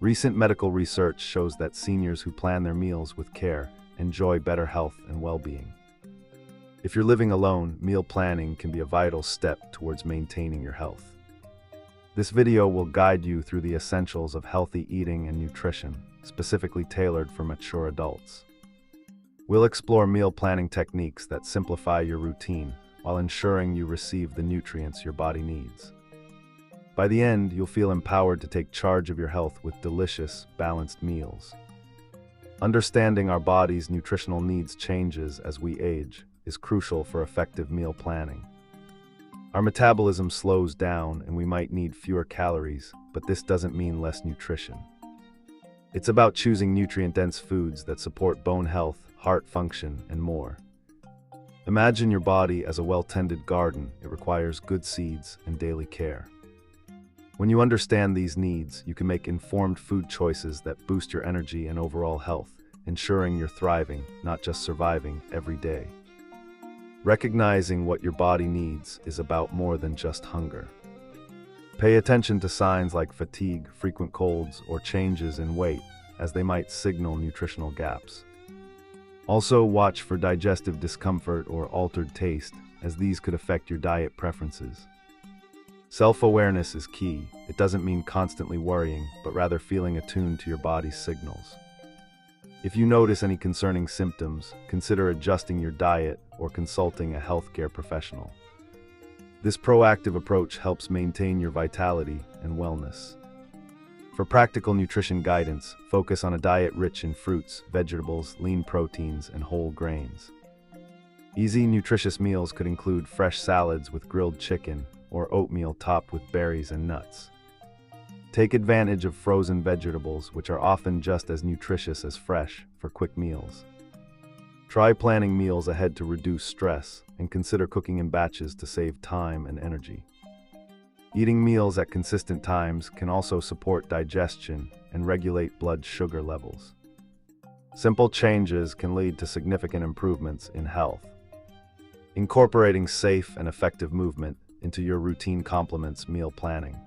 Recent medical research shows that seniors who plan their meals with care enjoy better health and well-being. If you're living alone, meal planning can be a vital step towards maintaining your health. This video will guide you through the essentials of healthy eating and nutrition, specifically tailored for mature adults. We'll explore meal planning techniques that simplify your routine while ensuring you receive the nutrients your body needs. By the end, you'll feel empowered to take charge of your health with delicious, balanced meals. Understanding our body's nutritional needs changes as we age is crucial for effective meal planning. Our metabolism slows down and we might need fewer calories, but this doesn't mean less nutrition. It's about choosing nutrient-dense foods that support bone health, heart function, and more. Imagine your body as a well-tended garden. It requires good seeds and daily care. When you understand these needs, you can make informed food choices that boost your energy and overall health, ensuring you're thriving, not just surviving, every day. Recognizing what your body needs is about more than just hunger. Pay attention to signs like fatigue, frequent colds, or changes in weight, as they might signal nutritional gaps. Also, watch for digestive discomfort or altered taste, as these could affect your diet preferences. Self-awareness is key. It doesn't mean constantly worrying, but rather feeling attuned to your body's signals. If you notice any concerning symptoms, consider adjusting your diet or consulting a healthcare professional. This proactive approach helps maintain your vitality and wellness. For practical nutrition guidance, focus on a diet rich in fruits, vegetables, lean proteins, and whole grains. Easy, nutritious meals could include fresh salads with grilled chicken or oatmeal topped with berries and nuts. Take advantage of frozen vegetables, which are often just as nutritious as fresh, for quick meals. Try planning meals ahead to reduce stress, and consider cooking in batches to save time and energy. Eating meals at consistent times can also support digestion and regulate blood sugar levels. Simple changes can lead to significant improvements in health. Incorporating safe and effective movement into your routine complements meal planning.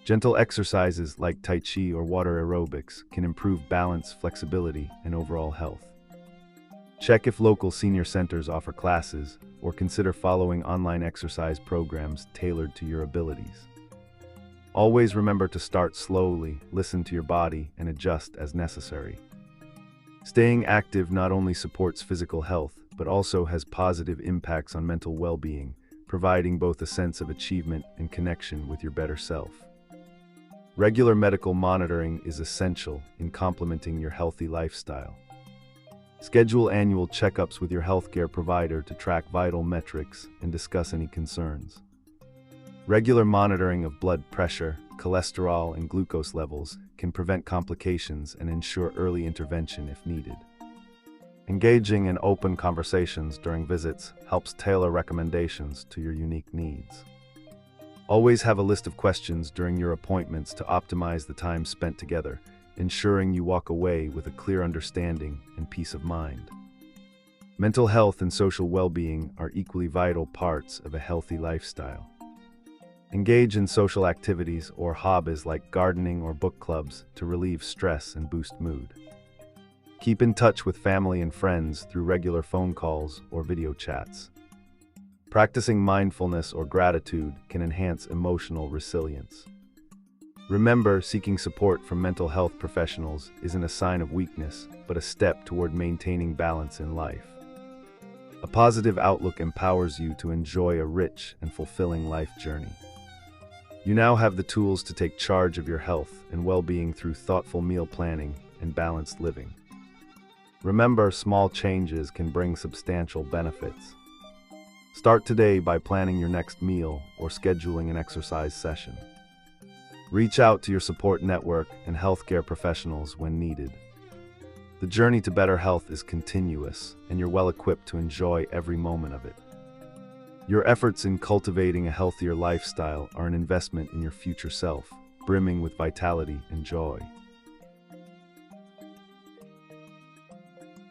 Gentle exercises like Tai Chi or water aerobics can improve balance, flexibility, and overall health. Check if local senior centers offer classes, or consider following online exercise programs tailored to your abilities. Always remember to start slowly, listen to your body, and adjust as necessary. Staying active not only supports physical health, but also has positive impacts on mental well-being, providing both a sense of achievement and connection with your better self. Regular medical monitoring is essential in complementing your healthy lifestyle. Schedule annual checkups with your healthcare provider to track vital metrics and discuss any concerns. Regular monitoring of blood pressure, cholesterol, and glucose levels can prevent complications and ensure early intervention if needed. Engaging in open conversations during visits helps tailor recommendations to your unique needs. Always have a list of questions during your appointments to optimize the time spent together, ensuring you walk away with a clear understanding and peace of mind. Mental health and social well-being are equally vital parts of a healthy lifestyle. Engage in social activities or hobbies like gardening or book clubs to relieve stress and boost mood. Keep in touch with family and friends through regular phone calls or video chats. Practicing mindfulness or gratitude can enhance emotional resilience. Remember, seeking support from mental health professionals isn't a sign of weakness, but a step toward maintaining balance in life. A positive outlook empowers you to enjoy a rich and fulfilling life journey. You now have the tools to take charge of your health and well-being through thoughtful meal planning and balanced living. Remember, small changes can bring substantial benefits. Start today by planning your next meal or scheduling an exercise session. Reach out to your support network and healthcare professionals when needed. The journey to better health is continuous, and you're well equipped to enjoy every moment of it. Your efforts in cultivating a healthier lifestyle are an investment in your future self, brimming with vitality and joy.